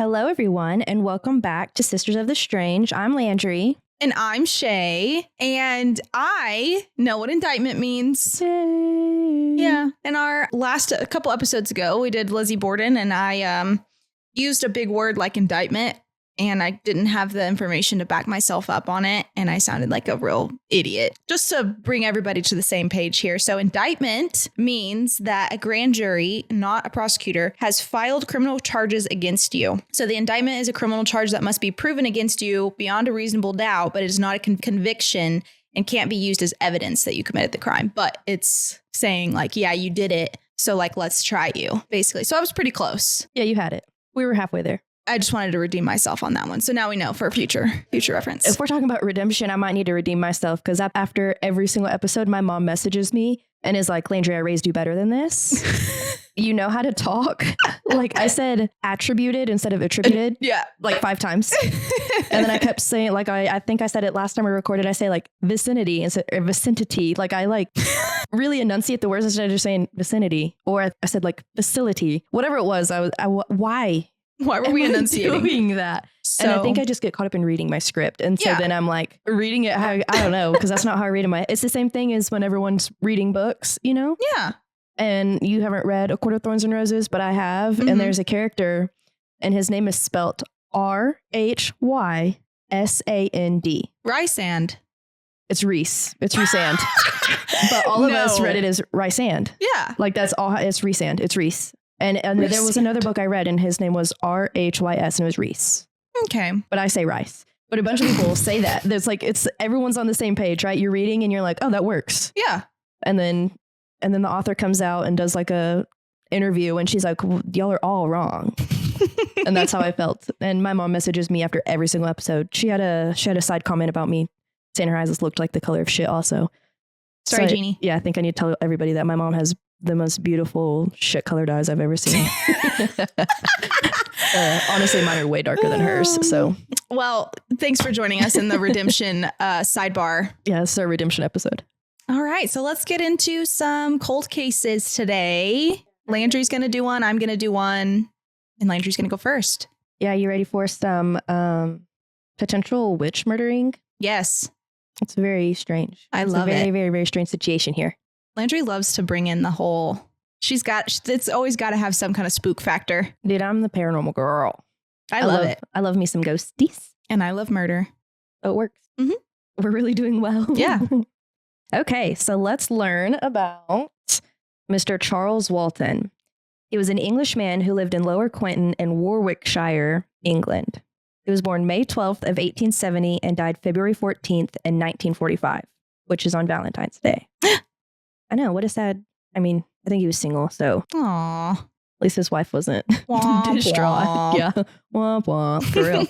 Hello, everyone, and welcome back to Sisters of the Strange. I'm Landry. And I'm Shay, and I know what indictment means. Yay. Yeah. In our last a couple episodes ago, we did Lizzie Borden, and I used a big word like indictment, and I didn't have the information to back myself up on it, and I sounded like a real idiot. Just to bring everybody to the same page here. So indictment means that a grand jury, not a prosecutor, has filed criminal charges against you. So the indictment is a criminal charge that must be proven against you beyond a reasonable doubt, but it is not a conviction and can't be used as evidence that you committed the crime. But it's saying like, yeah, you did it. So like, let's try you, basically. So I was pretty close. Yeah, you had it. We were halfway there. I just wanted to redeem myself on that one. So now we know for future reference. If we're talking about redemption, I might need to redeem myself because after every single episode, my mom messages me and is like, Landry, I raised you better than this. You know how to talk. Like I said, attributed instead of attributed. Yeah. Like 5 times. And then I kept saying, like, I think I said it last time we recorded, I say like vicinity instead or vicinity. Like I like really enunciate the words instead of just saying vicinity. Or I said like facility, whatever it was. Why were we enunciating doing that? So, and I think I just get caught up in reading my script. And so then I'm like reading it. I don't know, because that's not how I read it. It's the same thing as when everyone's reading books, you know? Yeah. And you haven't read A Court of Thorns and Roses, but I have. Mm-hmm. And there's a character and his name is spelt Rhysand. Rhysand. It's Reese. It's Rhysand. But all of us read it as Rhysand. Yeah. Like that's all. It's Rhysand. It's Reese. And there was another book I read and his name was Rhys and it was Reese. Okay. But I say Rice. But a bunch of people say that. There's like, it's everyone's on the same page, right? You're reading and you're like, oh, that works. Yeah. And then the author comes out and does like a interview and she's like, well, y'all are all wrong. And that's how I felt. And my mom messages me after every single episode. She had a side comment about me saying her eyes looked like the color of shit also. Sorry, Jeannie. Yeah, I think I need to tell everybody that my mom has the most beautiful shit colored eyes I've ever seen. Honestly, mine are way darker than hers. So, well, thanks for joining us in the redemption sidebar. Yeah, it's our redemption episode. All right, so let's get into some cold cases today. Landry's going to do one. I'm going to do one. And Landry's going to go first. Yeah, you ready for some potential witch murdering? Yes. It's very strange. I love it. Very, very, very strange situation here. Landry loves to bring in the whole, it's always got to have some kind of spook factor. Dude, I'm the paranormal girl. I love it. I love me some ghosties. And I love murder. Oh, it works. Mm-hmm. We're really doing well. Yeah. Okay, so let's learn about Mr. Charles Walton. He was an Englishman who lived in Lower Quinton in Warwickshire, England. He was born May 12th of 1870 and died February 14th in 1945, which is on Valentine's Day. I know, what a sad, I mean, I think he was single, so. Aww. At least his wife wasn't womp, distraught. Womp. Yeah, womp womp, for real.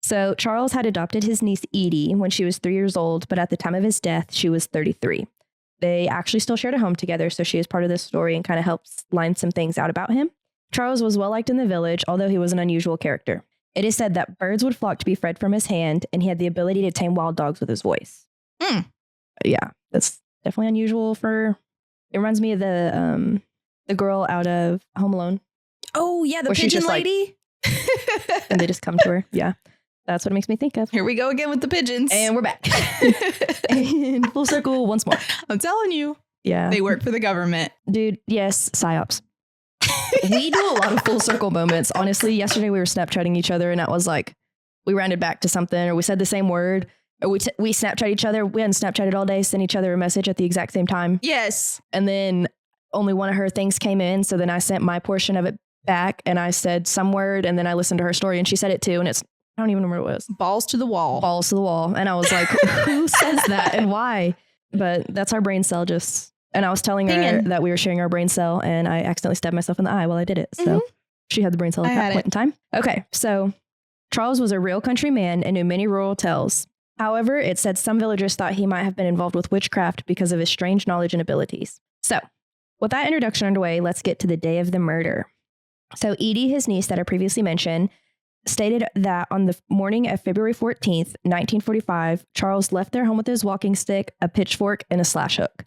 So Charles had adopted his niece Edie when she was 3 years old, but at the time of his death, she was 33. They actually still shared a home together, so she is part of this story and kind of helps line some things out about him. Charles was well liked in the village, although he was an unusual character. It is said that birds would flock to be fed from his hand, and he had the ability to tame wild dogs with his voice. Yeah, that's definitely unusual it reminds me of the girl out of Home Alone. Oh, yeah, the pigeon lady. Like, and they just come to her. Yeah, that's what it makes me think of. Here we go again with the pigeons. And we're back. And full circle once more. I'm telling you. Yeah. They work for the government. Dude, yes, psyops. We do a lot of full circle moments. Honestly, yesterday we were Snapchatting each other and that was like, we rounded back to something or we said the same word or we Snapchat each other. We hadn't Snapchatted all day, sent each other a message at the exact same time. Yes. And then only one of her things came in. So then I sent my portion of it back and I said some word and then I listened to her story and she said it too. And I don't even remember what it was. Balls to the wall. Balls to the wall. And I was like, who says that and why? But that's our brain cell just... And I was telling her that we were sharing our brain cell and I accidentally stabbed myself in the eye while I did it. So she had the brain cell at that point in time. Okay. So Charles was a real country man and knew many rural tales. However, it said some villagers thought he might have been involved with witchcraft because of his strange knowledge and abilities. So with that introduction underway, let's get to the day of the murder. So Edie, his niece that I previously mentioned, stated that on the morning of February 14th, 1945, Charles left their home with his walking stick, a pitchfork, and a slash hook.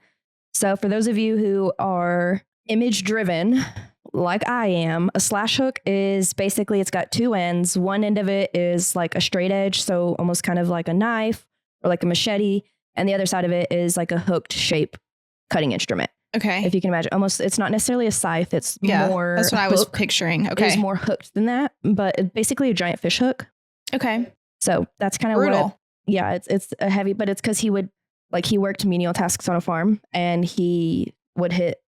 So for those of you who are image driven, like I am, a slash hook is basically, it's got two ends. One end of it is like a straight edge, so almost kind of like a knife or like a machete. And the other side of it is like a hooked shape cutting instrument. Okay. If you can imagine, almost, it's not necessarily a scythe. It's more. That's what I was picturing. Okay. It's more hooked than that, but it's basically a giant fish hook. Okay. So that's kind of brutal. It's a heavy, but it's because he worked menial tasks on a farm and he would hit,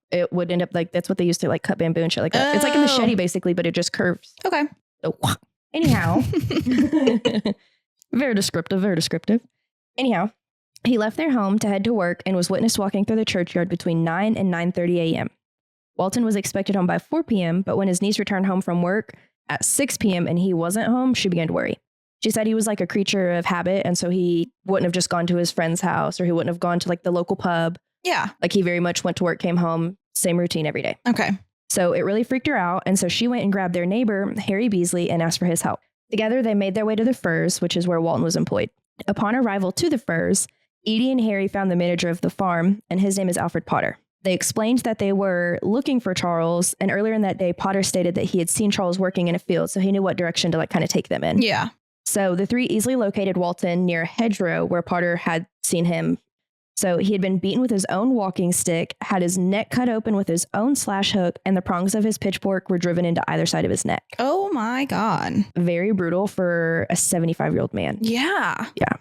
it would end up like, that's what they used to like cut bamboo and shit like that. It's like a machete basically, but it just curves. Okay. So anyhow, very descriptive. Anyhow, he left their home to head to work and was witnessed walking through the churchyard between 9 and 9:30 a.m. Walton was expected home by 4 p.m., but when his niece returned home from work at 6 p.m. and he wasn't home, she began to worry. She said he was like a creature of habit, and so he wouldn't have just gone to his friend's house or he wouldn't have gone to like the local pub. Yeah. Like he very much went to work, came home, same routine every day. Okay. So it really freaked her out, and so she went and grabbed their neighbor, Harry Beasley, and asked for his help. Together, they made their way to the Firs, which is where Walton was employed. Upon arrival to the Firs, Edie and Harry found the manager of the farm, and his name is Alfred Potter. They explained that they were looking for Charles, and earlier in that day, Potter stated that he had seen Charles working in a field, so he knew what direction to like kind of take them in. Yeah. So the three easily located Walton near a hedgerow where Potter had seen him. So he had been beaten with his own walking stick, had his neck cut open with his own slash hook, and the prongs of his pitchfork were driven into either side of his neck. Oh my God. Very brutal for a 75-year-old man. Yeah. Yeah.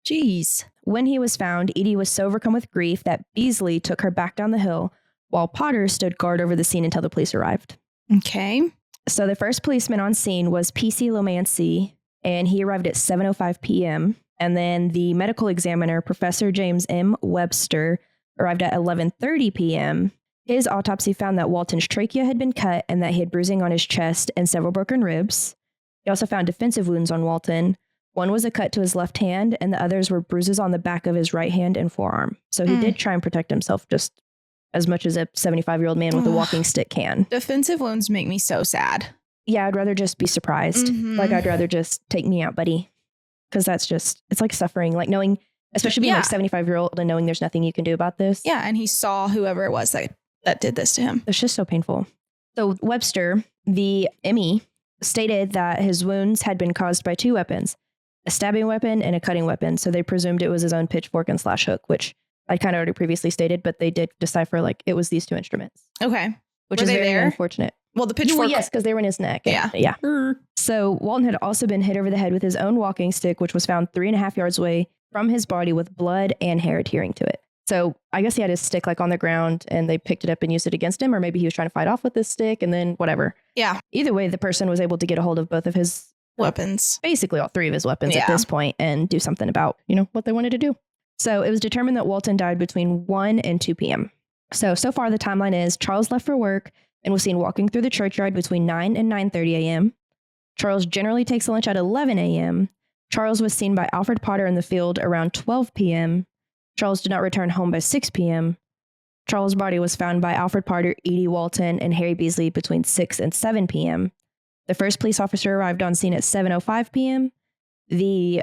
Jeez. When he was found, Edie was so overcome with grief that Beasley took her back down the hill while Potter stood guard over the scene until the police arrived. Okay. So the first policeman on scene was P.C. Lomancy, and he arrived at 7:05 p.m. And then the medical examiner, Professor James M. Webster, arrived at 11:30 p.m. His autopsy found that Walton's trachea had been cut and that he had bruising on his chest and several broken ribs. He also found defensive wounds on Walton. One was a cut to his left hand, and the others were bruises on the back of his right hand and forearm. So he did try and protect himself just as much as a 75-year-old man with a walking stick can. Defensive wounds make me so sad. Yeah, I'd rather just be surprised. Mm-hmm. Like, I'd rather just take me out, buddy. Because that's just, it's like suffering, like knowing, especially being like 75-year-old and knowing there's nothing you can do about this. Yeah, and he saw whoever it was that did this to him. It's just so painful. So Webster, the ME, stated that his wounds had been caused by two weapons, a stabbing weapon and a cutting weapon. So they presumed it was his own pitchfork and slash hook, which I kind of already previously stated, but they did decipher like it was these two instruments. Okay. Which is very unfortunate. Well, the pitchfork. Well, yes, because they were in his neck. Yeah. Yeah. So Walton had also been hit over the head with his own walking stick, which was found 3.5 yards away from his body with blood and hair adhering to it. So I guess he had his stick like on the ground and they picked it up and used it against him, or maybe he was trying to fight off with this stick and then whatever. Yeah. Either way, the person was able to get a hold of both of his weapons, basically all three of his weapons at this point, and do something about, what they wanted to do. So it was determined that Walton died between 1 and 2 p.m. So far the timeline is Charles left for work and was seen walking through the churchyard between 9 and 9:30 a.m. Charles generally takes lunch at 11 a.m. Charles was seen by Alfred Potter in the field around 12 p.m. Charles did not return home by 6 p.m. Charles' body was found by Alfred Potter, Edie Walton, and Harry Beasley between 6 and 7 p.m. The first police officer arrived on scene at 7:05 p.m. The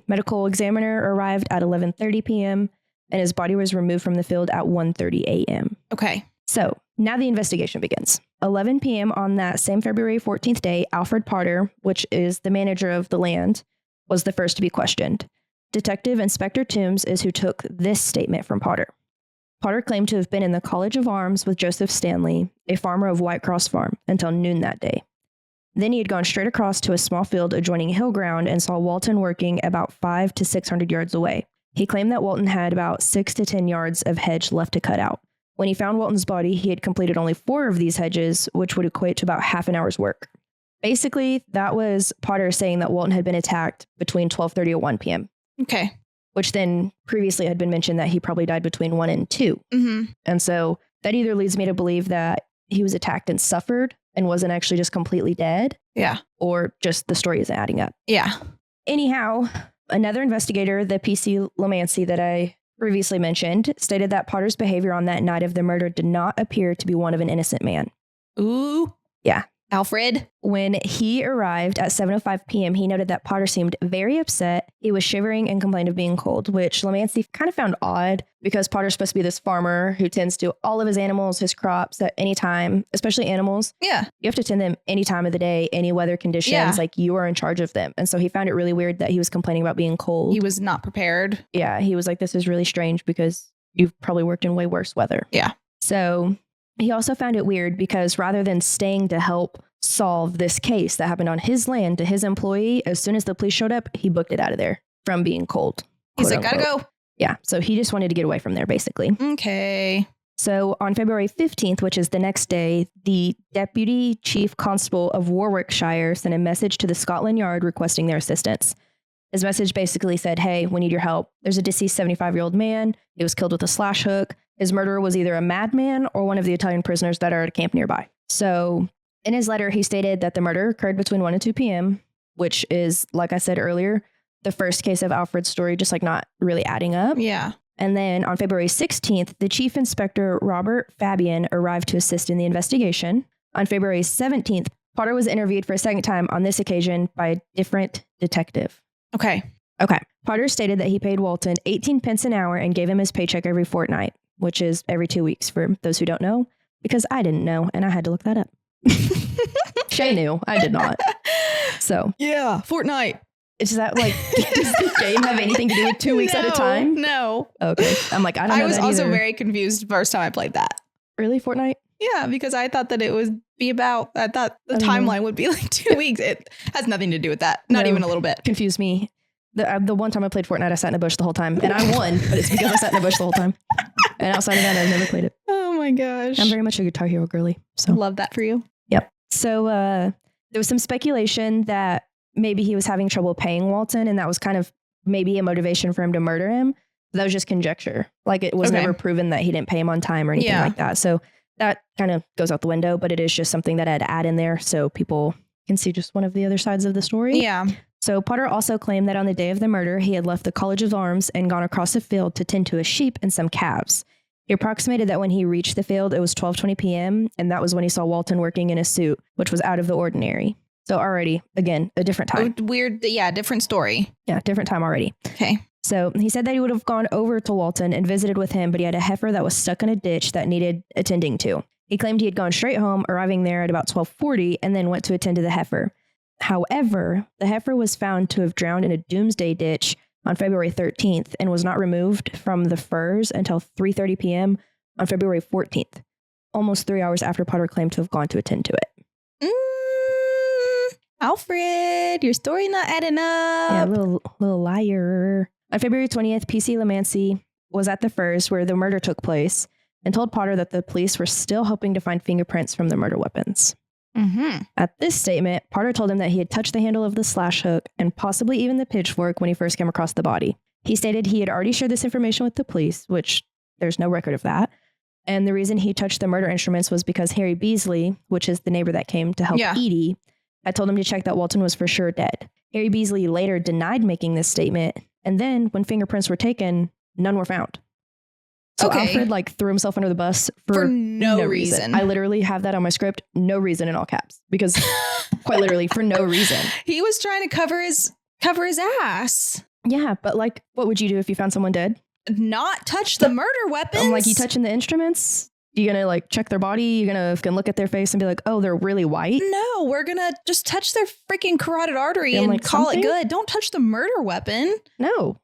medical examiner arrived at 11:30 p.m. and his body was removed from the field at 1:30 a.m. Okay. So now the investigation begins. 11 p.m. on that same February 14th day, Alfred Potter, which is the manager of the land, was the first to be questioned. Detective Inspector Toombs is who took this statement from Potter. Potter claimed to have been in the College of Arms with Joseph Stanley, a farmer of White Cross Farm, until noon that day. Then he had gone straight across to a small field adjoining hill ground and saw Walton working about 500 to 600 yards away. He claimed that Walton had about 6 to 10 yards of hedge left to cut out. When he found Walton's body, he had completed only 4 of these hedges, which would equate to about half an hour's work. Basically, that was Potter saying that Walton had been attacked between 12:30 and 1 p.m. Okay. Which then previously had been mentioned that he probably died between 1 and 2. Mm-hmm. And so that either leads me to believe that he was attacked and suffered and wasn't actually just completely dead. Yeah. Or just the story isn't adding up. Yeah. Anyhow, another investigator, the P.C. Lomancy that I previously mentioned, stated that Potter's behavior on that night of the murder did not appear to be one of an innocent man. Ooh. Yeah. Alfred. When he arrived at 7:05 p.m., he noted that Potter seemed very upset. He was shivering and complained of being cold, which LeMancy kind of found odd because Potter's supposed to be this farmer who tends to all of his animals, his crops at any time, especially animals. Yeah. You have to tend them any time of the day, any weather conditions, Yeah. like you are in charge of them. And so he found it really weird that he was complaining about being cold. He was not prepared. Yeah. He was like, this is really strange because you've probably worked in way worse weather. Yeah. So he also found it weird because rather than staying to help solve this case that happened on his land to his employee, as soon as the police showed up, he booked it out of there from being cold. He's like, gotta go. Yeah. So he just wanted to get away from there, basically. Okay. So on February 15th, which is the next day, the Deputy Chief Constable of Warwickshire sent a message to the Scotland Yard requesting their assistance. His message basically said, hey, we need your help. There's a deceased 75-year-old man. He was killed with a slash hook. His murderer was either a madman or one of the Italian prisoners that are at a camp nearby. So in his letter, he stated that the murder occurred between 1 and 2 p.m., which is, like I said earlier, the first case of Alfred's story, just like not really adding up. Yeah. And then on February 16th, the Chief Inspector Robert Fabian arrived to assist in the investigation. On February 17th, Potter was interviewed for a second time on this occasion by a different detective. Okay. Potter stated that he paid Walton 18 pence an hour and gave him his paycheck every fortnight, which is every 2 weeks for those who don't know, because I didn't know and I had to look that up. Shay knew. I did not. So. Yeah. Fortnite. Is that like, does the game have anything to do with 2 weeks at a time? No. Okay. I'm like, I don't know. I was that also either. very confused the first time I played that. Really? Fortnite? Yeah, because I thought that it would be about, I thought the timeline would be like 2 weeks. It has nothing to do with that. Not even a little bit. Confused me. The one time I played Fortnite, I sat in a bush the whole time. And I won, but it's because I sat in a bush the whole time. And outside of that, I've never played it. Oh my gosh. I'm very much a Guitar Hero girly. So love that for you. Yep. So there was some speculation that maybe he was having trouble paying Walton, and that was kind of maybe a motivation for him to murder him. That was just conjecture. Like it was never proven that he didn't pay him on time or anything like that. So that kind of goes out the window, but it is just something that I had to add in there so people can see just one of the other sides of the story. Yeah. So Potter also claimed that on the day of the murder, he had left the College of Arms and gone across a field to tend to a sheep and some calves. He approximated that when he reached the field, it was 12:20 p.m. And that was when he saw Walton working in a suit, which was out of the ordinary. So already, again, a different time. Weird. Yeah. Different story. Yeah. Different time already. Okay. So he said that he would have gone over to Walton and visited with him, but he had a heifer that was stuck in a ditch that needed attending to. He claimed he had gone straight home, arriving there at about 12:40, and then went to attend to the heifer. However, the heifer was found to have drowned in a doomsday ditch on February 13th and was not removed from the furs until 3:30 p.m. on February 14th, almost 3 hours after Potter claimed to have gone to attend to it. Alfred, your story not adding up. Yeah, little liar. On February 20th, PC LeMancy was at the furs where the murder took place and told Potter that the police were still hoping to find fingerprints from the murder weapons. Mm-hmm. At this statement, Potter told him that he had touched the handle of the slash hook and possibly even the pitchfork when he first came across the body. He stated he had already shared this information with the police, which there's no record of that. And the reason he touched the murder instruments was because Harry Beasley, which is the neighbor that came to help Edie, had told him to check that Walton was for sure dead. Harry Beasley later denied making this statement. And then when fingerprints were taken, none were found. So Alfred threw himself under the bus for no reason. I literally have that on my script. No reason in all caps, because quite literally for no reason. He was trying to cover his ass. Yeah. But what would you do if you found someone dead? Not touch the murder weapons. I'm you touching the instruments? You gonna check their body? You gonna look at their face and be like, oh, they're really white? No, we're gonna just touch their freaking carotid artery and call it good. Don't touch the murder weapon. No.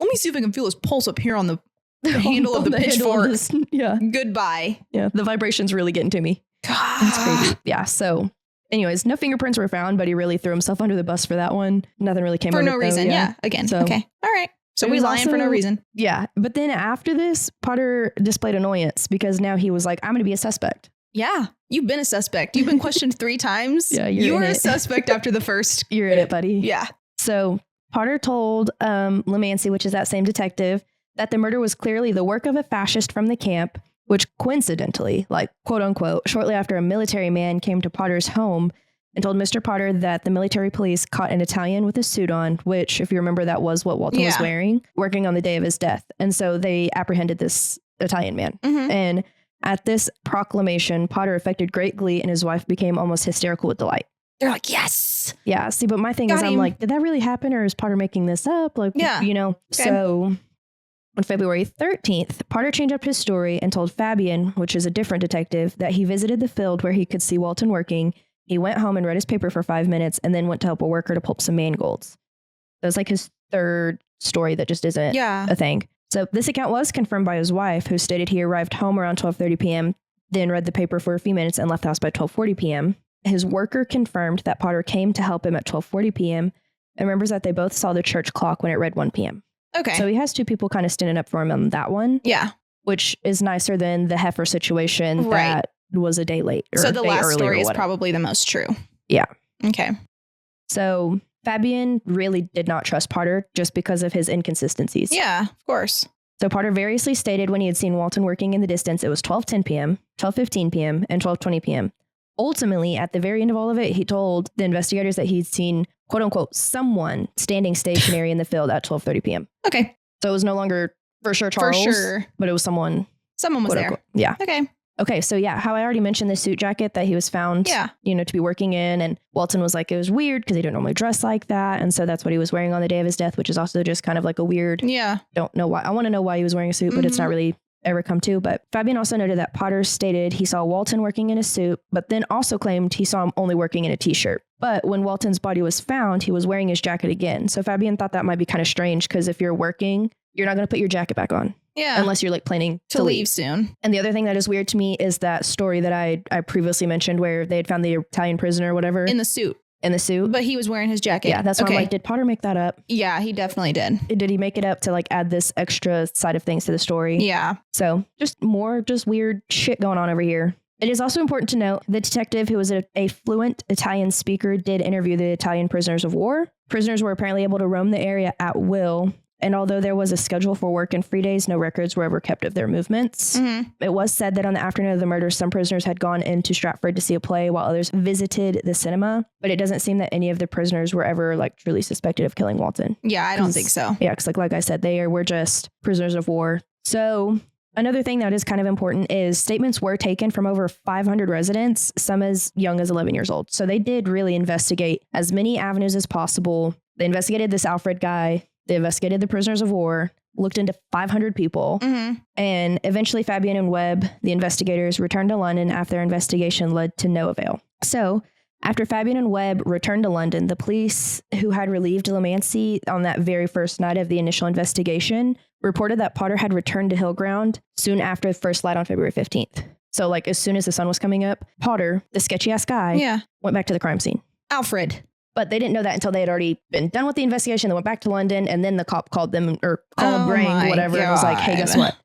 Let me see if I can feel his pulse up here on the handle of the pitchfork. Yeah. Goodbye. Yeah. The vibration's really getting to me. God. That's crazy. Yeah. So anyways, no fingerprints were found, but he really threw himself under the bus for that one. Nothing really came for of no it, reason. Though. Yeah. Again. So, okay. All right. So we lying for no reason. Yeah. But then after this, Potter displayed annoyance because now he was like, I'm going to be a suspect. Yeah. You've been a suspect. You've been questioned 3 times. Yeah. You were a suspect after the first. You're in it, buddy. Yeah. So Potter told LeMancy, which is that same detective, that the murder was clearly the work of a fascist from the camp, which coincidentally, quote unquote, shortly after a military man came to Potter's home and told Mr. Potter that the military police caught an Italian with a suit on, which, if you remember, that was what Walton was wearing, working on the day of his death. And so they apprehended this Italian man. Mm-hmm. And At this proclamation, Potter affected great glee and his wife became almost hysterical with delight. They're like, yes. Yeah. See, but my thing is, I'm like, did that really happen or is Potter making this up? Like, you know, so on February 13th, Potter changed up his story and told Fabian, which is a different detective, that he visited the field where he could see Walton working. He went home and read his paper for 5 minutes and then went to help a worker to pulp some mangolds. That was like his third story that just isn't a thing. So this account was confirmed by his wife, who stated he arrived home around 12:30 p.m., then read the paper for a few minutes and left the house by 12:40 p.m. His worker confirmed that Potter came to help him at 12:40 p.m. and remembers that they both saw the church clock when it read 1 p.m. Okay. So he has two people kind of standing up for him on that one. Yeah. Which is nicer than the heifer situation that was a day late. So the last story is probably the most true. Yeah. Okay. So Fabian really did not trust Potter just because of his inconsistencies. Yeah, of course. So Potter variously stated when he had seen Walton working in the distance, it was 12:10 p.m., 12:15 p.m., and 12:20 p.m. Ultimately, at the very end of all of it, he told the investigators that he'd seen, quote unquote, someone standing stationary in the field at 12:30 p.m. Okay. So it was no longer for sure Charles, but it was someone. Someone was there. Unquote. Yeah. Okay. Okay, so yeah, how I already mentioned the suit jacket that he was found, you know, to be working in. And Walton was like, it was weird because he didn't normally dress like that. And so that's what he was wearing on the day of his death, which is also just kind of like a weird, don't know why. I want to know why he was wearing a suit, but it's not really ever come to. But Fabian also noted that Potter stated he saw Walton working in a suit, but then also claimed he saw him only working in a t-shirt. But when Walton's body was found, he was wearing his jacket again. So Fabian thought that might be kind of strange because if you're working, you're not going to put your jacket back on. Yeah. Unless you're like planning to leave soon. And the other thing that is weird to me is that story that I previously mentioned where they had found the Italian prisoner or whatever. In the suit. But he was wearing his jacket. Yeah, that's why I'm like, did Potter make that up? Yeah, he definitely did. Did he make it up to like add this extra side of things to the story? Yeah. So just weird shit going on over here. It is also important to note the detective, who was a fluent Italian speaker, did interview the Italian prisoners of war. Prisoners were apparently able to roam the area at will. And although there was a schedule for work and free days, no records were ever kept of their movements. It was said that on the afternoon of the murder, some prisoners had gone into Stratford to see a play while others visited the cinema. But it doesn't seem that any of the prisoners were ever like truly suspected of killing Walton. Yeah, I don't think so. Yeah, because like I said, they were just prisoners of war. So another thing that is kind of important is statements were taken from over 500 residents, some as young as 11 years old. So they did really investigate as many avenues as possible. They investigated this Alfred guy. They investigated the prisoners of war, looked into 500 people, and eventually Fabian and Webb, the investigators, returned to London after their investigation led to no avail. So after Fabian and Webb returned to London, the police, who had relieved Lemancy on that very first night of the initial investigation, reported that Potter had returned to Hillground soon after the first light on February 15th. So like as soon as the sun was coming up, Potter, the sketchy ass guy, went back to the crime scene. Alfred. But they didn't know that until they had already been done with the investigation. They went back to London, and then the cop called them or rang whatever and was like, hey, guess what?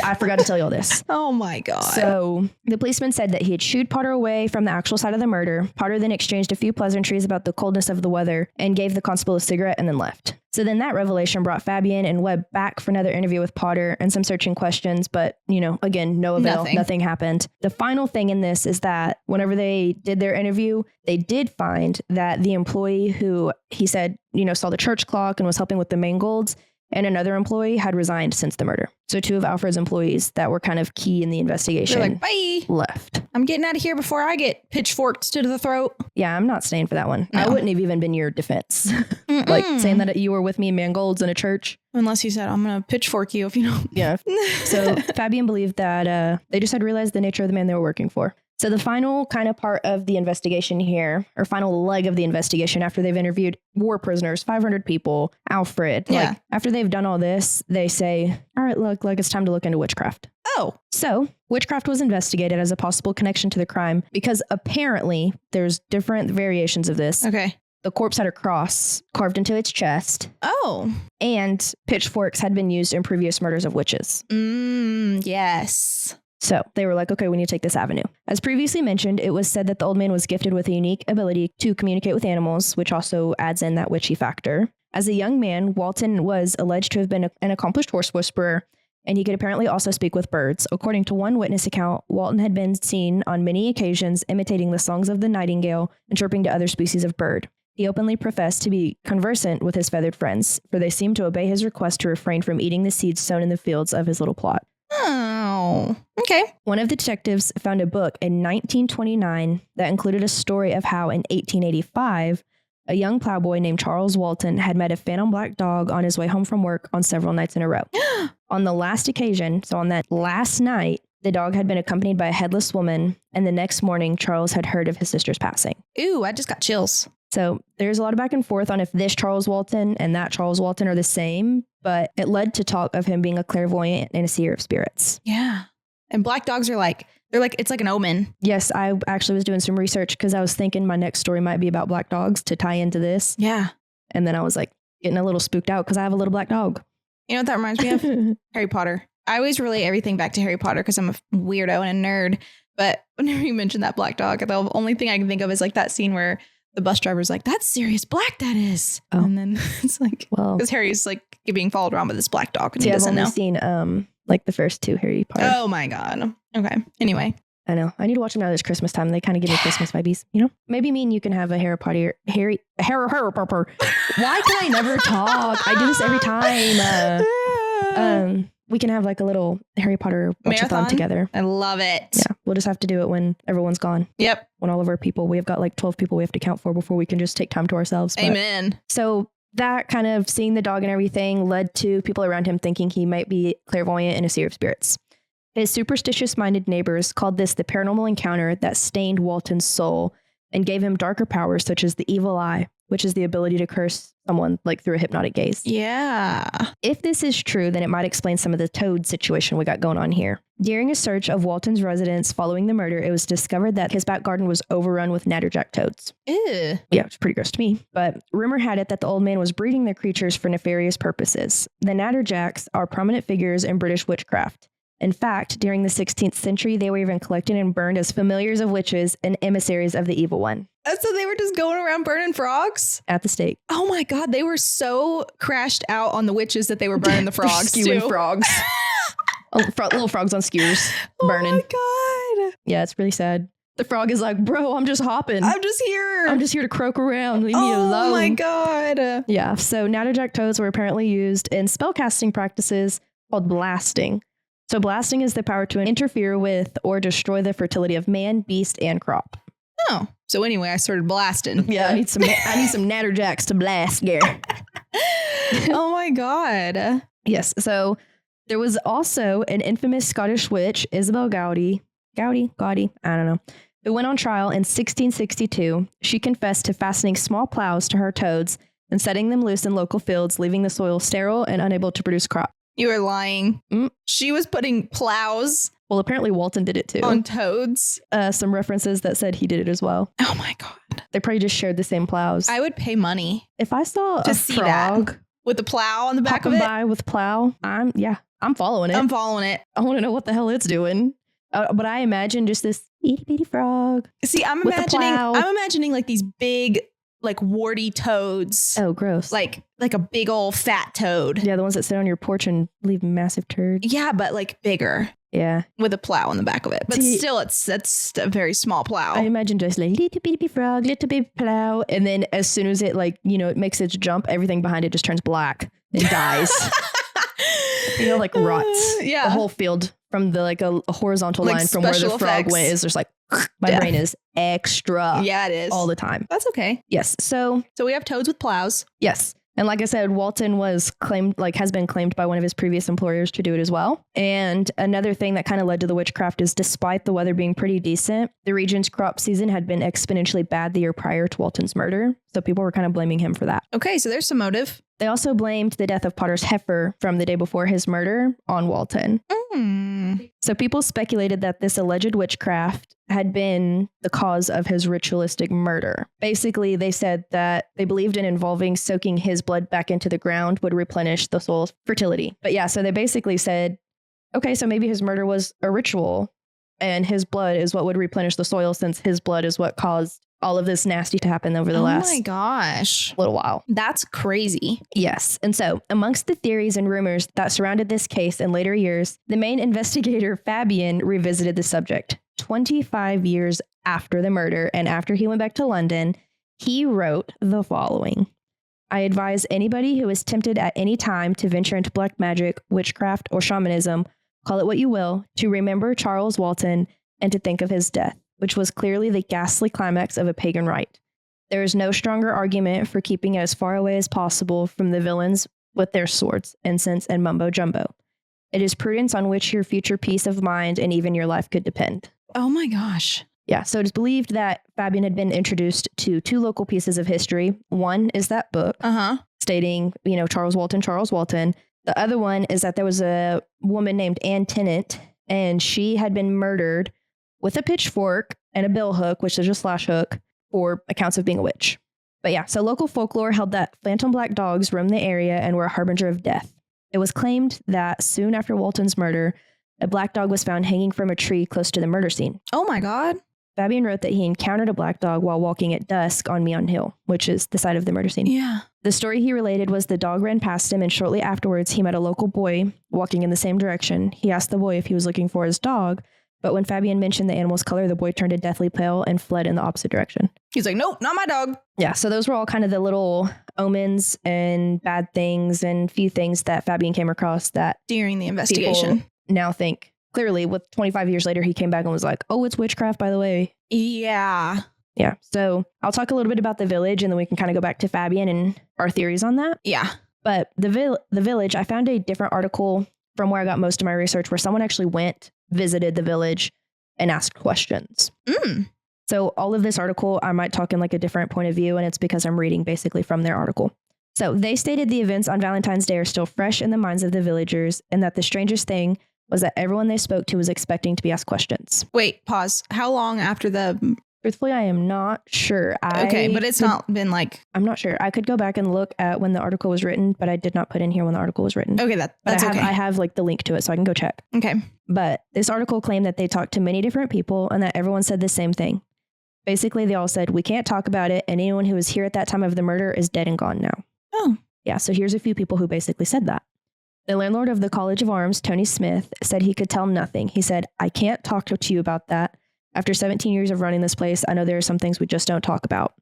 I forgot to tell you all this. Oh my God. So the policeman said that he had shooed Potter away from the actual site of the murder. Potter then exchanged a few pleasantries about the coldness of the weather and gave the constable a cigarette and then left. So then that revelation brought Fabian and Webb back for another interview with Potter and some searching questions. But, you know, again, no avail. Nothing happened. The final thing in this is that whenever they did their interview, they did find that the employee who he said, you know, saw the church clock and was helping with the mangolds, and another employee had resigned since the murder. So two of Alfred's employees that were kind of key in the investigation bye. Left. I'm getting out of here before I get pitchforked to the throat. Yeah, I'm not staying for that one. No. I wouldn't have even been your defense. Like saying that you were with me in mangolds in a church. Unless you said, I'm going to pitchfork you if you don't. Yeah. So Fabian believed that they just had realized the nature of the man they were working for. So the final kind of part of the investigation here, or final leg of the investigation after they've interviewed war prisoners, 500 people, Alfred, like after they've done all this, they say, all right, look, it's time to look into witchcraft. Oh. So witchcraft was investigated as a possible connection to the crime because apparently there's different variations of this. Okay. The corpse had a cross carved into its chest. Oh. And pitchforks had been used in previous murders of witches. Yes. So they were like, okay, we need to take this avenue. As previously mentioned, it was said that the old man was gifted with a unique ability to communicate with animals, which also adds in that witchy factor. As a young man, Walton was alleged to have been an accomplished horse whisperer, and he could apparently also speak with birds. According to one witness account, Walton had been seen on many occasions imitating the songs of the nightingale and chirping to other species of bird. He openly professed to be conversant with his feathered friends, for they seemed to obey his request to refrain from eating the seeds sown in the fields of his little plot. Oh, okay. One of the detectives found a book in 1929 that included a story of how in 1885, a young plowboy named Charles Walton had met a phantom black dog on his way home from work on several nights in a row. On the last occasion, so on that last night, the dog had been accompanied by a headless woman, and the next morning, Charles had heard of his sister's passing. Ooh, I just got chills. So there's a lot of back and forth on if this Charles Walton and that Charles Walton are the same, but it led to talk of him being a clairvoyant and a seer of spirits. Yeah. And black dogs are it's like an omen. Yes, I actually was doing some research because I was thinking my next story might be about black dogs to tie into this. Yeah. And then I was like getting a little spooked out because I have a little black dog. You know what that reminds me of? Harry Potter. I always relate everything back to Harry Potter because I'm a weirdo and a nerd. But whenever you mention that black dog, the only thing I can think of is like that scene where the bus driver's like, that's Sirius Black, that is. Oh. And then it's like, well, because Harry's like being followed around with this black dog and he doesn't know. I've only seen like the first two Harry Potter. Oh my God. Okay. Anyway. I know. I need to watch them now this Christmas time. They kind of give me Christmas vibes, you know? Maybe me and you can have a Harry Potter. Why can I never talk? I do this every time. We can have like a little Harry Potter watch-a-thon together. I love it. Yeah. We'll just have to do it when everyone's gone. Yep. When all of our people, we have got like 12 people we have to count for before we can just take time to ourselves. But, amen. So that kind of seeing the dog and everything led to people around him thinking he might be clairvoyant and a seer of spirits. His superstitious-minded neighbors called this the paranormal encounter that stained Walton's soul and gave him darker powers such as the evil eye, which is the ability to curse someone like through a hypnotic gaze. Yeah. If this is true, then it might explain some of the toad situation we got going on here. During a search of Walton's residence following the murder, it was discovered that his back garden was overrun with natterjack toads. Ew. Yeah, it's pretty gross to me. But rumor had it that the old man was breeding the creatures for nefarious purposes. The natterjacks are prominent figures in British witchcraft. In fact, during the 16th century, they were even collected and burned as familiars of witches and emissaries of the evil one. So they were just going around burning frogs? At the stake. Oh my God, they were so crashed out on the witches that they were burning the frogs. Skewing frogs. Little frogs on skewers burning. Oh my God. Yeah, it's really sad. The frog is like, bro, I'm just hopping. I'm just here. I'm just here to croak around. Leave me alone. Oh my God. Yeah, so natterjack toads were apparently used in spellcasting practices called blasting. So blasting is the power to interfere with or destroy the fertility of man, beast, and crop. Oh, so anyway, I started blasting. Yeah, I need some natterjacks to blast, Gare. Oh my God. Yes, so there was also an infamous Scottish witch, Isabel Gaudy, I don't know, who went on trial in 1662. She confessed to fastening small plows to her toads and setting them loose in local fields, leaving the soil sterile and unable to produce crop. You were lying. She was putting plows. Well, apparently Walton did it too. On toads. Some references that said he did it as well. Oh my God. They probably just shared the same plows. I would pay money. If I saw a frog with a plow on the back of it. By with plow, I'm following it. I'm following it. I want to know what the hell it's doing. But I imagine just this itty bitty frog. See, I'm imagining like these big, like warty toads. Oh, gross. Like a big old fat toad. Yeah, the ones that sit on your porch and leave massive turds. Yeah, but like bigger. Yeah. With a plow on the back of it. But still, that's a very small plow. I imagine just like little bitty frog, little bitty plow. And then as soon as it it makes its jump, everything behind it just turns black and dies. Like rots. Yeah. The whole field from the a horizontal line from where the frog went is just like, my brain is extra. Yeah, it is. All the time. That's okay. Yes. So we have toads with plows. Yes. And like I said, Walton has been claimed by one of his previous employers to do it as well. And another thing that kind of led to the witchcraft is despite the weather being pretty decent, the region's crop season had been exponentially bad the year prior to Walton's murder. So people were kind of blaming him for that. Okay, so there's some motive. They also blamed the death of Potter's heifer from the day before his murder on Walton. So people speculated that this alleged witchcraft had been the cause of his ritualistic murder. Basically, they said that they believed in involving soaking his blood back into the ground would replenish the soil's fertility. But yeah, so they basically said, okay, so maybe his murder was a ritual and his blood is what would replenish the soil since his blood is what caused all of this nasty to happen over the last little while. That's crazy. Yes. And so amongst the theories and rumors that surrounded this case in later years, the main investigator, Fabian, revisited the subject. 25 years after the murder and after he went back to London, he wrote the following. I advise anybody who is tempted at any time to venture into black magic, witchcraft, or shamanism call it what you will, to remember Charles Walton and to think of his death, which was clearly the ghastly climax of a pagan rite. There is no stronger argument for keeping it as far away as possible from the villains with their swords, incense, and mumbo-jumbo. It is prudence on which your future peace of mind and even your life could depend. Oh my gosh. Yeah, so it is believed that Fabian had been introduced to two local pieces of history. One is that book stating, Charles Walton. The other one is that there was a woman named Anne Tennant, and she had been murdered with a pitchfork and a billhook, which is a slash hook, for accounts of being a witch. But yeah, so local folklore held that phantom black dogs roamed the area and were a harbinger of death. It was claimed that soon after Walton's murder, a black dog was found hanging from a tree close to the murder scene. Oh my God. Fabian wrote that he encountered a black dog while walking at dusk on Meon Hill, which is the site of the murder scene. Yeah. The story he related was the dog ran past him, and shortly afterwards, he met a local boy walking in the same direction. He asked the boy if he was looking for his dog, but when Fabian mentioned the animal's color, the boy turned a deathly pale and fled in the opposite direction. He's like, nope, not my dog. Yeah, so those were all kind of the little omens and bad things and few things that Fabian came across that during the investigation now think. Clearly, with 25 years later, he came back and was like, oh, it's witchcraft, by the way. Yeah. Yeah. So I'll talk a little bit about the village, and then we can kind of go back to Fabian and our theories on that. Yeah. But the village, I found a different article from where I got most of my research where someone actually visited the village and asked questions. So all of this article, I might talk in like a different point of view, and it's because I'm reading basically from their article. So they stated the events on Valentine's Day are still fresh in the minds of the villagers, and that the strangest thing was that everyone they spoke to was expecting to be asked questions. Wait, pause. How long after the... Truthfully, I am not sure. Okay, but it's not been like... I'm not sure. I could go back and look at when the article was written, but I did not put in here when the article was written. Okay, that's okay. I have like the link to it, so I can go check. Okay. But this article claimed that they talked to many different people and that everyone said the same thing. Basically, they all said, we can't talk about it, and anyone who was here at that time of the murder is dead and gone now. Oh. Yeah, so here's a few people who basically said that. The landlord of the College of Arms, Tony Smith, said he could tell nothing. He said, I can't talk to you about that. After 17 years of running this place, I know there are some things we just don't talk about.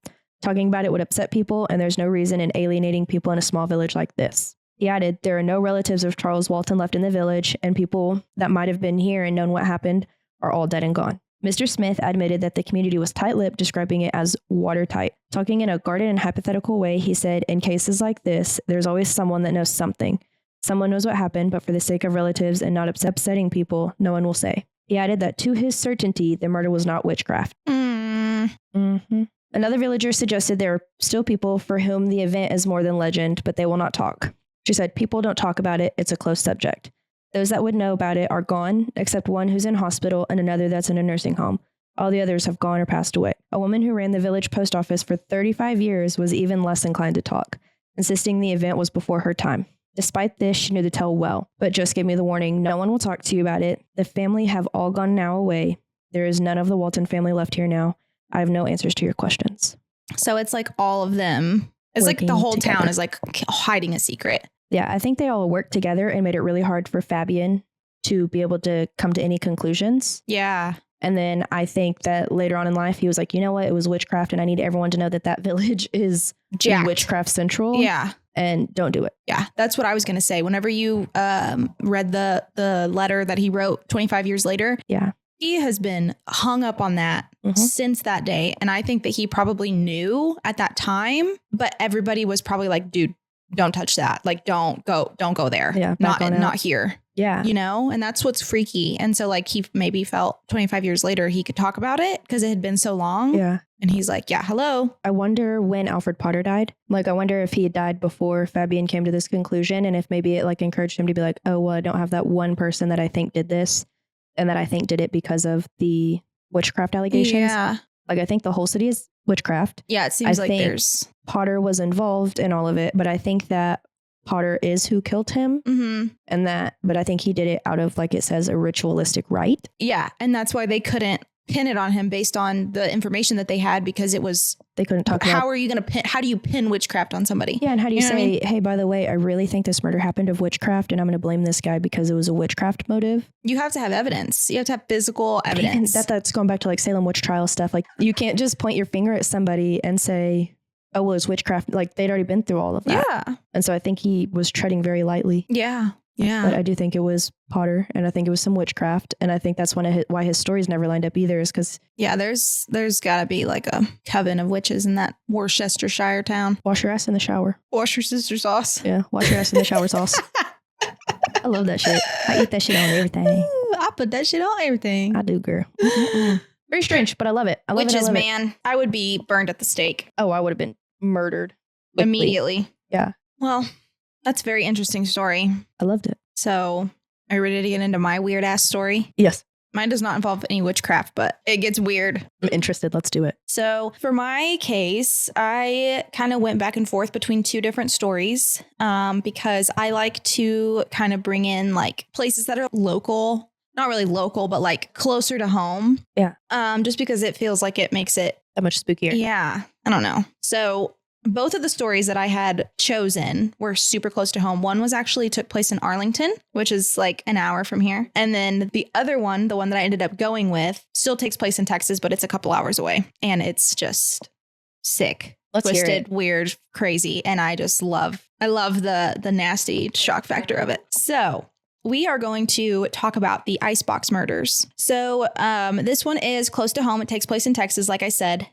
Talking about it would upset people, and there's no reason in alienating people in a small village like this. He added, there are no relatives of Charles Walton left in the village, and people that might have been here and known what happened are all dead and gone. Mr. Smith admitted that the community was tight-lipped, describing it as watertight. Talking in a guarded and hypothetical way, he said, in cases like this, there's always someone that knows something. Someone knows what happened, but for the sake of relatives and not upsetting people, no one will say. He added that to his certainty, the murder was not witchcraft. Mm-hmm. Another villager suggested there are still people for whom the event is more than legend, but they will not talk. She said, people don't talk about it. It's a closed subject. Those that would know about it are gone, except one who's in hospital and another that's in a nursing home. All the others have gone or passed away. A woman who ran the village post office for 35 years was even less inclined to talk, insisting the event was before her time. Despite this, she knew to tell well, but just gave me the warning, no one will talk to you about it. The family have all gone now away. There is none of the Walton family left here now. I have no answers to your questions. So it's like all of them. It's like the whole town is like hiding a secret. Yeah, I think they all worked together and made it really hard for Fabian to be able to come to any conclusions. Yeah. And then I think that later on in life, he was like, you know what? It was witchcraft, and I need everyone to know that that village is witchcraft central. Yeah. And don't do it. Yeah, that's what I was going to say. Whenever you read the letter that he wrote 25 years later, yeah, he has been hung up on that since that day. And I think that he probably knew at that time, but everybody was probably like, dude, don't touch that. Like, don't go there. Yeah, not here. Yeah. You know, and that's what's freaky. And so like he maybe felt 25 years later he could talk about it because it had been so long. Yeah. And he's like, yeah, hello. I wonder when Alfred Potter died. Like, I wonder if he had died before Fabian came to this conclusion, and if maybe it like encouraged him to be like, oh, well, I don't have that one person that I think did this and that I think did it because of the witchcraft allegations. Yeah. Like, I think the whole city is witchcraft. Yeah, it seems like there's... Potter was involved in all of it, but I think that Potter is who killed him. But I think he did it out of, like it says, a ritualistic rite. Yeah, and that's why they couldn't pin it on him based on the information that they had, because it was... They couldn't talk about... How are you going to pin... How do you pin witchcraft on somebody? Yeah, and how do you say, hey, by the way, I really think this murder happened of witchcraft, and I'm going to blame this guy because it was a witchcraft motive? You have to have evidence. You have to have physical evidence. And that's going back to like Salem witch trial stuff. Like, you can't just point your finger at somebody and say, oh, well, it's witchcraft. Like, they'd already been through all of that. Yeah. And so I think he was treading very lightly. Yeah. Yeah. But I do think it was Potter, and I think it was some witchcraft. And I think that's why his stories never lined up either, is because... Yeah, there's got to be like a coven of witches in that Worcestershire town. Wash your ass in the shower. Wash your sister sauce. Yeah, wash your ass in the shower sauce. I love that shit. I eat that shit on everything. Ooh, I put that shit on everything. I do, girl. Very strange, but I love it. I love Witches, it. man. I would be burned at the stake. Oh, I would have been murdered. Quickly. Immediately. Yeah. Well, that's a very interesting story. I loved it. So, are you ready to get into my weird ass story? Yes. Mine does not involve any witchcraft, but it gets weird. I'm interested. Let's do it. So for my case, I kind of went back and forth between two different stories because I like to kind of bring in like places that are local, not really local, but like closer to home. Yeah. Just because it feels like it makes it that much spookier. Yeah. I don't know. So both of the stories that I had chosen were super close to home. One was actually took place in Arlington, which is like an hour from here. And then the other one, the one that I ended up going with, still takes place in Texas, but it's a couple hours away. And it's just sick, twisted, weird, crazy. And I love the nasty shock factor of it. So we are going to talk about the Icebox murders. So this one is close to home. It takes place in Texas, like I said.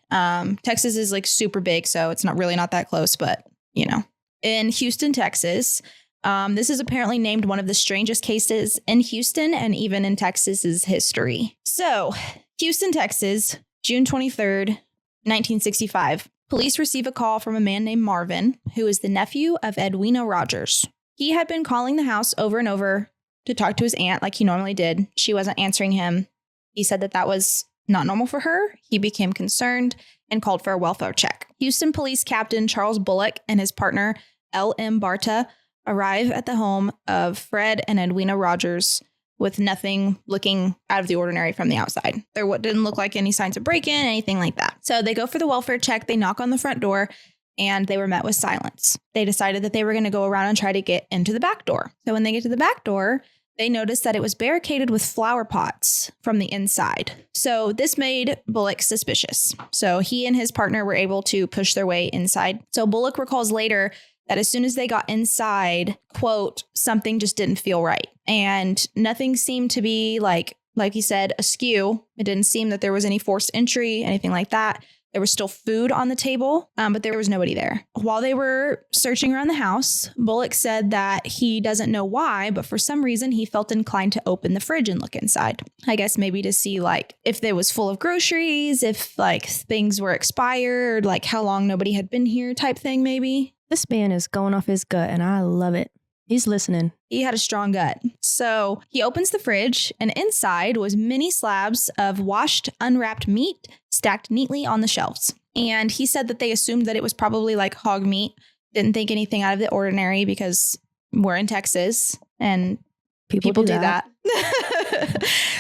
Texas is like super big, so it's not that close, but you know. In Houston, Texas, this is apparently named one of the strangest cases in Houston and even in Texas's history. So Houston, Texas, June 23rd, 1965. Police receive a call from a man named Marvin, who is the nephew of Edwina Rogers. He had been calling the house over and over to talk to his aunt like he normally did. She wasn't answering him. He said that was not normal for her. He became concerned and called for a welfare check. Houston Police Captain Charles Bullock and his partner L.M. Barta arrive at the home of Fred and Edwina Rogers with nothing looking out of the ordinary from the outside. There didn't look like any signs of break-in, anything like that. So they go for the welfare check. They knock on the front door, and they were met with silence. They decided that they were going to go around and try to get into the back door. So when they get to the back door, they noticed that it was barricaded with flower pots from the inside. So this made Bullock suspicious. So he and his partner were able to push their way inside. So Bullock recalls later that as soon as they got inside, quote, something just didn't feel right. And nothing seemed to be like he said, askew. It didn't seem that there was any forced entry, anything like that. There was still food on the table, but there was nobody there. While they were searching around the house, Bullock said that he doesn't know why, but for some reason he felt inclined to open the fridge and look inside. I guess maybe to see like if it was full of groceries, if like things were expired, like how long nobody had been here type thing maybe. This man is going off his gut and I love it. He's listening. He had a strong gut. So he opens the fridge and inside was many slabs of washed, unwrapped meat stacked neatly on the shelves. And he said that they assumed that it was probably like hog meat. Didn't think anything out of the ordinary because we're in Texas and people do that.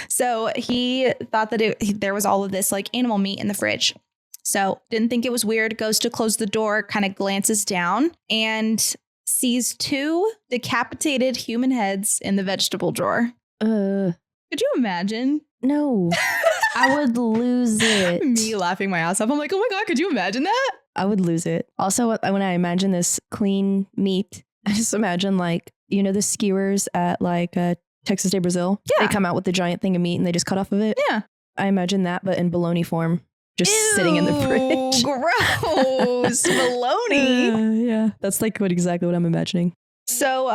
So he thought that there was all of this like animal meat in the fridge. So didn't think it was weird. Goes to close the door, kind of glances down and sees 2 decapitated human heads in the vegetable drawer. Could you imagine? No. I would lose it. Me laughing my ass off. I'm like, oh my God, could you imagine that? I would lose it. Also, when I imagine this clean meat, I just imagine like, you know, the skewers at like Texas de Brazil. Yeah. They come out with the giant thing of meat and they just cut off of it. Yeah. I imagine that, but in bologna form. Just sitting in the fridge. Gross. Bologna. Yeah. That's like exactly what I'm imagining. So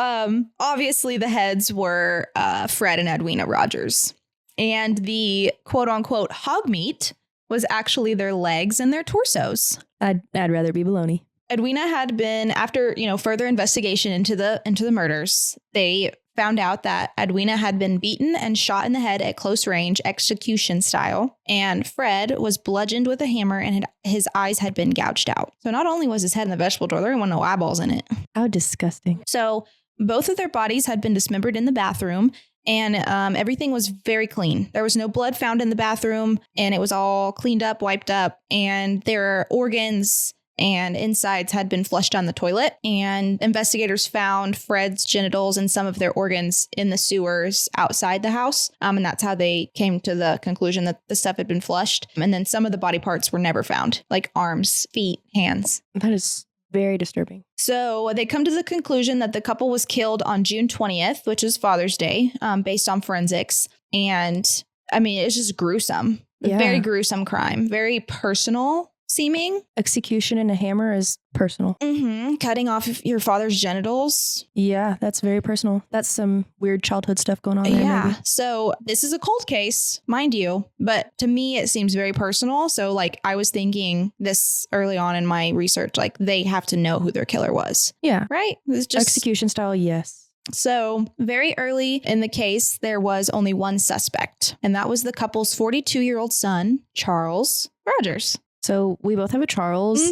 obviously the heads were Fred and Edwina Rogers. And the quote unquote hog meat was actually their legs and their torsos. I'd rather be bologna. Edwina had been, after, further investigation into the murders, they found out that Edwina had been beaten and shot in the head at close range, execution style. And Fred was bludgeoned with a hammer and his eyes had been gouged out. So not only was his head in the vegetable drawer, there weren't no eyeballs in it. How disgusting. So both of their bodies had been dismembered in the bathroom. And everything was very clean. There was no blood found in the bathroom and it was all cleaned up, wiped up. And their organs and insides had been flushed down the toilet. And investigators found Fred's genitals and some of their organs in the sewers outside the house. And that's how they came to the conclusion that the stuff had been flushed. And then some of the body parts were never found, like arms, feet, hands. That is Very disturbing. So they come to the conclusion that the couple was killed on June 20th, which is Father's Day, based on forensics. And I mean, it's just gruesome. Yeah. Very gruesome crime. Very personal seeming. Execution in a hammer is personal. Mm-hmm. Cutting off your father's genitals. Yeah, that's very personal. That's some weird childhood stuff going on there. Yeah. Maybe. So this is a cold case, mind you, but to me, it seems very personal. So like I was thinking this early on in my research, like they have to know who their killer was. Yeah. Right? It was just execution style. Yes. So very early in the case, there was only one suspect, and that was the couple's 42-year-old son, Charles Rogers. So we both have a Charles,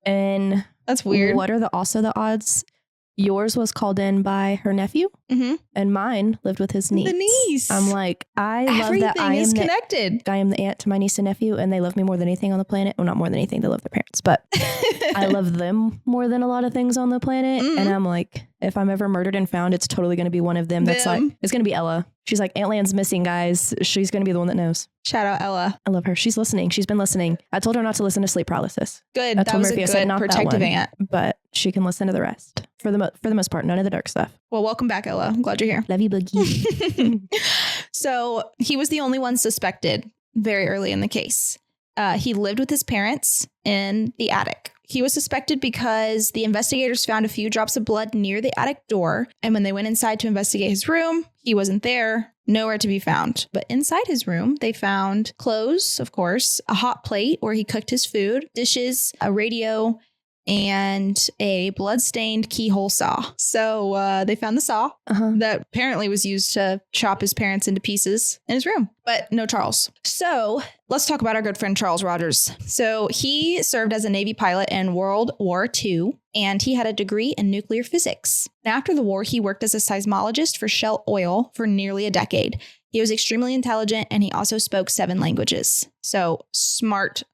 and that's weird. What are also the odds? Yours was called in by her nephew, and mine lived with his niece. The niece. I'm like, I love that I am connected. I am the aunt to my niece and nephew, and they love me more than anything on the planet. Well, not more than anything. They love their parents, but I love them more than a lot of things on the planet. And I'm like, if I'm ever murdered and found, it's totally going to be one of them. That's like, it's going to be Ella. She's like, Aunt Land's missing, guys. She's going to be the one that knows. Shout out Ella. I love her. She's listening. She's been listening. I told her not to listen to sleep paralysis. Good. That was a good protective aunt. But she can listen to the rest. For the most part, none of the dark stuff. Well, welcome back, Ella. I'm glad you're here. Love you, Boogie. So he was the only one suspected very early in the case. He lived with his parents in the attic. He was suspected because the investigators found a few drops of blood near the attic door. And when they went inside to investigate his room, he wasn't there, nowhere to be found. But inside his room, they found clothes, of course, a hot plate where he cooked his food, dishes, a radio, and a blood-stained keyhole saw. So they found the saw that apparently was used to chop his parents into pieces in his room, but no Charles. So let's talk about our good friend Charles Rogers. So he served as a Navy pilot in World War II, and he had a degree in nuclear physics. After the war, he worked as a seismologist for Shell Oil for nearly a decade. He was extremely intelligent, and he also spoke 7 languages. So smart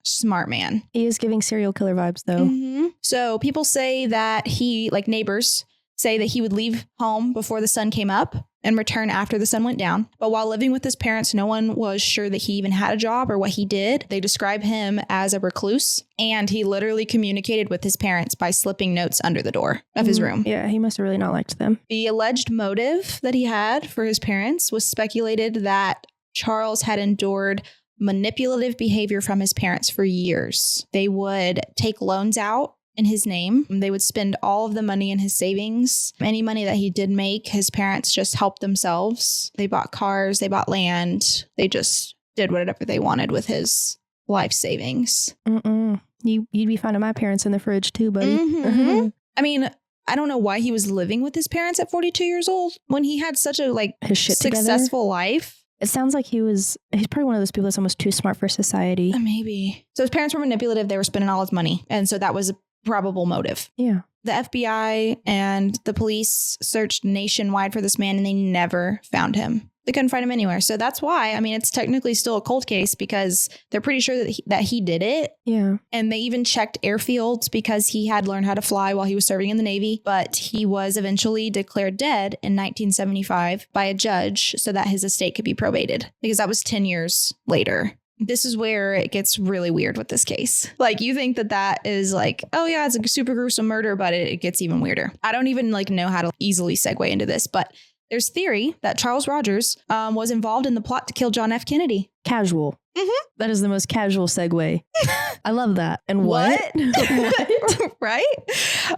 man. He is giving serial killer vibes, though. So people say that he, like neighbors, say that he would leave home before the sun came up and return after the sun went down. But while living with his parents, no one was sure that he even had a job or what he did. They describe him as a recluse, and he literally communicated with his parents by slipping notes under the door of his room. Yeah, he must have really not liked them. The alleged motive that he had for his parents was speculated that Charles had endured manipulative behavior from his parents for years. They would take loans out in his name. They would spend all of the money in his savings. Any money that he did make, his parents just helped themselves. They bought cars, they bought land. They just did whatever they wanted with his life savings. You'd be finding my parents in the fridge too, buddy. I mean, I don't know why he was living with his parents at 42 years old when he had such a his shit successful together. Life. It sounds like he's probably one of those people that's almost too smart for society. Maybe. So his parents were manipulative. They were spending all his money. And so that was a probable motive. Yeah. The FBI and the police searched nationwide for this man, and they never found him. They couldn't find him anywhere. So that's why, I mean, it's technically still a cold case because they're pretty sure that he did it. Yeah. And they even checked airfields because he had learned how to fly while he was serving in the Navy. But he was eventually declared dead in 1975 by a judge so that his estate could be probated, because that was 10 years later. This is where it gets really weird with this case. Like, you think that is like, oh yeah, it's a super gruesome murder, but it gets even weirder. I don't even know how to easily segue into this, but there's theory that Charles Rogers was involved in the plot to kill John F. Kennedy. Casual. That is the most casual segue. I love that. And what? What? Right?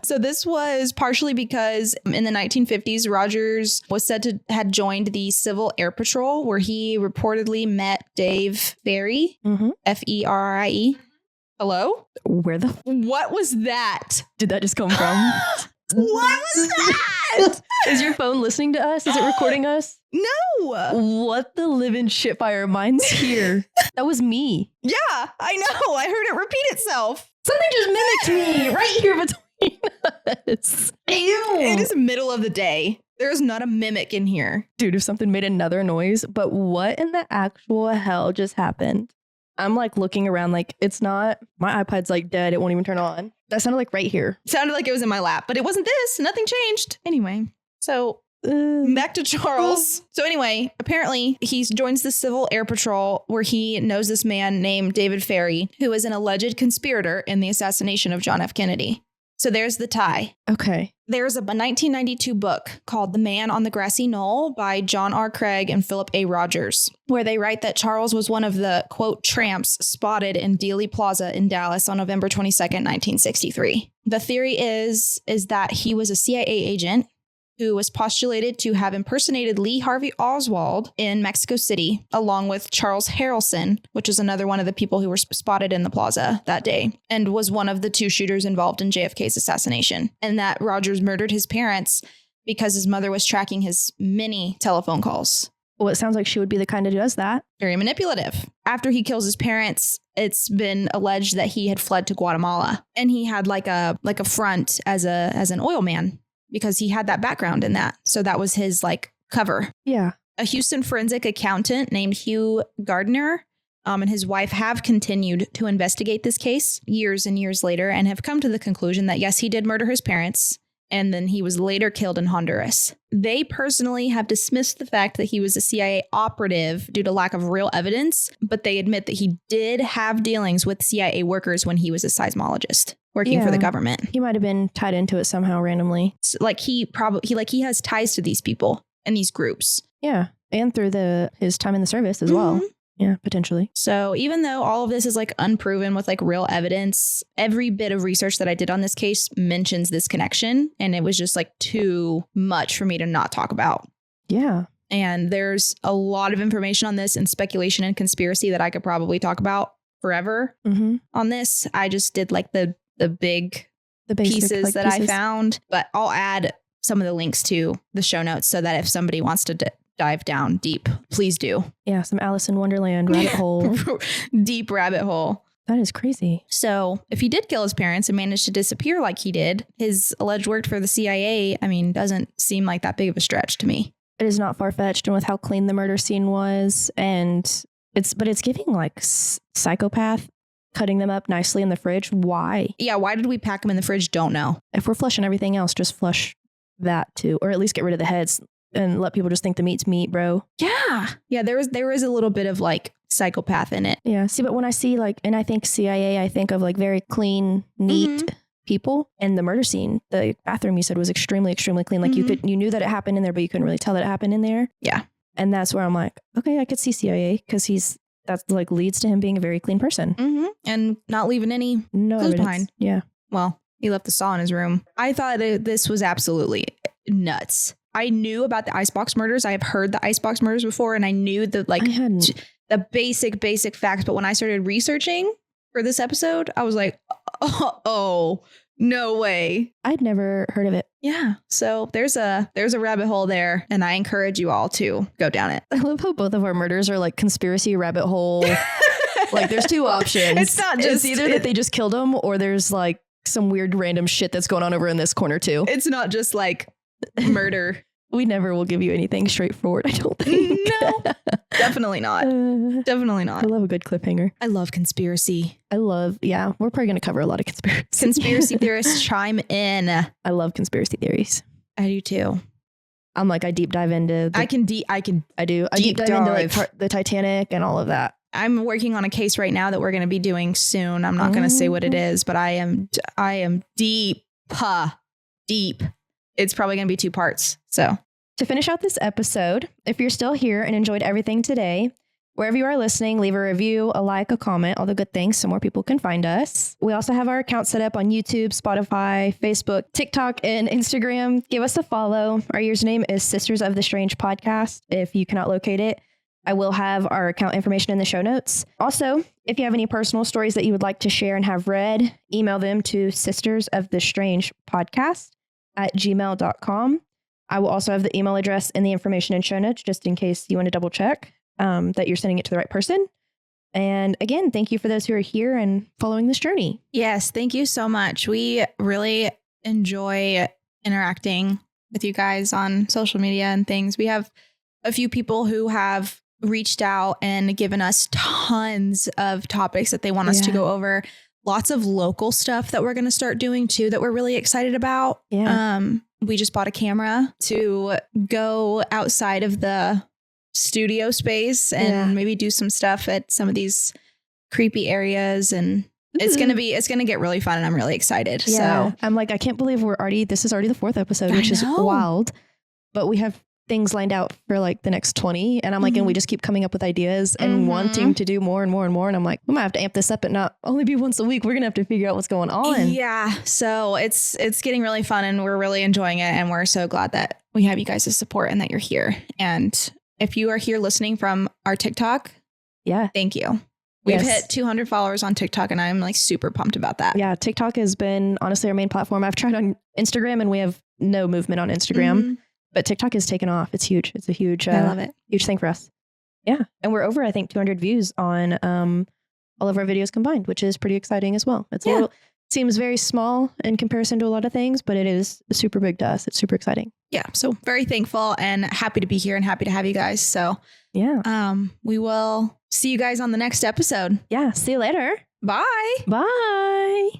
So this was partially because in the 1950s, Rogers was said to had joined the Civil Air Patrol, where he reportedly met Dave Ferrie, F-E-R-R-I-E. Hello? What was that? Did that just come from? What was that? Is your phone listening to us? Is it recording us? No. What the living shitfire? Mine's here. That was me. Yeah, I know. I heard it repeat itself. Something just mimicked me right here between us. Ew. It is middle of the day. There's not a mimic in here. Dude, if something made another noise, but what in the actual hell just happened? I'm looking around it's not, my iPad's dead. It won't even turn on. That sounded like right here. Sounded like it was in my lap, but it wasn't this. Nothing changed. Anyway, so back to Charles. So anyway, apparently he joins the Civil Air Patrol, where he knows this man named David Ferrie, who is an alleged conspirator in the assassination of John F. Kennedy. So there's the tie. Okay. There's a 1992 book called The Man on the Grassy Knoll by John R. Craig and Philip A. Rogers, where they write that Charles was one of the, quote, tramps spotted in Dealey Plaza in Dallas on November 22nd, 1963. The theory is that he was a CIA agent who was postulated to have impersonated Lee Harvey Oswald in Mexico City, along with Charles Harrelson, which is another one of the people who were spotted in the plaza that day, and was one of the two shooters involved in JFK's assassination. And that Rogers murdered his parents because his mother was tracking his many telephone calls. Well, it sounds like she would be the kind who does that. Very manipulative. After he kills his parents, it's been alleged that he had fled to Guatemala, and he had like a front as an oil man, because he had that background in that. So that was his like cover. Yeah. A Houston forensic accountant named Hugh Gardner and his wife have continued to investigate this case years and years later and have come to the conclusion that, yes, he did murder his parents. And then he was later killed in Honduras. They personally have dismissed the fact that he was a CIA operative due to lack of real evidence, but they admit that he did have dealings with CIA workers when he was a seismologist working for the government. He might have been tied into it somehow randomly. So, he has ties to these people and these groups. Yeah. And through his time in the service as well. Yeah, potentially. So even though all of this is like unproven with like real evidence, every bit of research that I did on this case mentions this connection. And it was just like too much for me to not talk about. Yeah. And there's a lot of information on this and speculation and conspiracy that I could probably talk about forever on this. I just did like the basic pieces that I found, but I'll add some of the links to the show notes so that if somebody wants to dive down deep, please do. Yeah, some Alice in Wonderland rabbit hole. Deep rabbit hole. That is crazy. So if he did kill his parents and managed to disappear like he did, his alleged work for the CIA, I mean, doesn't seem like that big of a stretch to me. It is not far-fetched, and with how clean the murder scene was, and it's giving like psychopath, cutting them up nicely in the fridge. Why? Yeah, why did we pack them in the fridge? Don't know. If we're flushing everything else, just flush that too, or at least get rid of the heads. And let people just think the meat's meat, bro. Yeah. Yeah, there is a little bit of like psychopath in it. Yeah. See, but when I see like, and I think CIA, I think of like very clean, neat people. And the murder scene, the bathroom you said was extremely, extremely clean. Like you knew that it happened in there, but you couldn't really tell that it happened in there. Yeah. And that's where I'm like, okay, I could see CIA because that's like leads to him being a very clean person. And not leaving any clues behind. Yeah. Well, he left the saw in his room. I thought this was absolutely nuts. I knew about the Icebox murders. I have heard the Icebox murders before, and I knew the basic facts. But when I started researching for this episode, I was like, oh, no way. I'd never heard of it. Yeah. So there's a rabbit hole there, and I encourage you all to go down it. I love how both of our murders are like conspiracy rabbit hole. Like there's two options. It's not just either that they just killed him, or there's like some weird random shit that's going on over in this corner too. It's not just like murder. We never will give you anything straightforward, I don't think. No, definitely not. Definitely not. I love a good cliffhanger. I love conspiracy. We're probably going to cover a lot of conspiracy. Conspiracy theorists chime in. I love conspiracy theories. I do too. I'm like, I deep dive into. I deep dive into like the Titanic and all of that. I'm working on a case right now that we're going to be doing soon. I'm not going to say what it is, but I am deep. It's probably going to be 2 parts. So to finish out this episode, if you're still here and enjoyed everything today, wherever you are listening, leave a review, a like, a comment, all the good things so more people can find us. We also have our account set up on YouTube, Spotify, Facebook, TikTok, and Instagram. Give us a follow. Our username is Sisters of the Strange Podcast. If you cannot locate it, I will have our account information in the show notes. Also, if you have any personal stories that you would like to share and have read, email them to sistersofthestrangepodcast@gmail.com. I will also have the email address and the information in show notes just in case you want to double check that you're sending it to the right person. And again, thank you for those who are here and following this journey. Yes, thank you so much. We really enjoy interacting with you guys on social media and things. We have a few people who have reached out and given us tons of topics that they want us to go over. Lots of local stuff that we're going to start doing too that we're really excited about. Yeah. We just bought a camera to go outside of the studio space and maybe do some stuff at some of these creepy areas and it's gonna get really fun, and I'm really excited. Yeah. So I'm like, I can't believe this is already the 4th episode, which is wild. But we have things lined out for like the next 20. And I'm like, and we just keep coming up with ideas and wanting to do more and more and more. And I'm like, we might have to amp this up and not only be once a week. We're going to have to figure out what's going on. Yeah. So it's getting really fun, and we're really enjoying it. And we're so glad that we have you guys' support and that you're here. And if you are here listening from our TikTok, thank you. We've hit 200 followers on TikTok, and I'm like super pumped about that. Yeah. TikTok has been honestly our main platform. I've tried on Instagram, and we have no movement on Instagram. But TikTok has taken off. It's huge. It's a huge, I love it. Huge thing for us. Yeah. And we're over, I think, 200 views on all of our videos combined, which is pretty exciting as well. It's seems very small in comparison to a lot of things, but it is super big to us. It's super exciting. Yeah. So very thankful and happy to be here and happy to have you guys. So we will see you guys on the next episode. Yeah. See you later. Bye. Bye.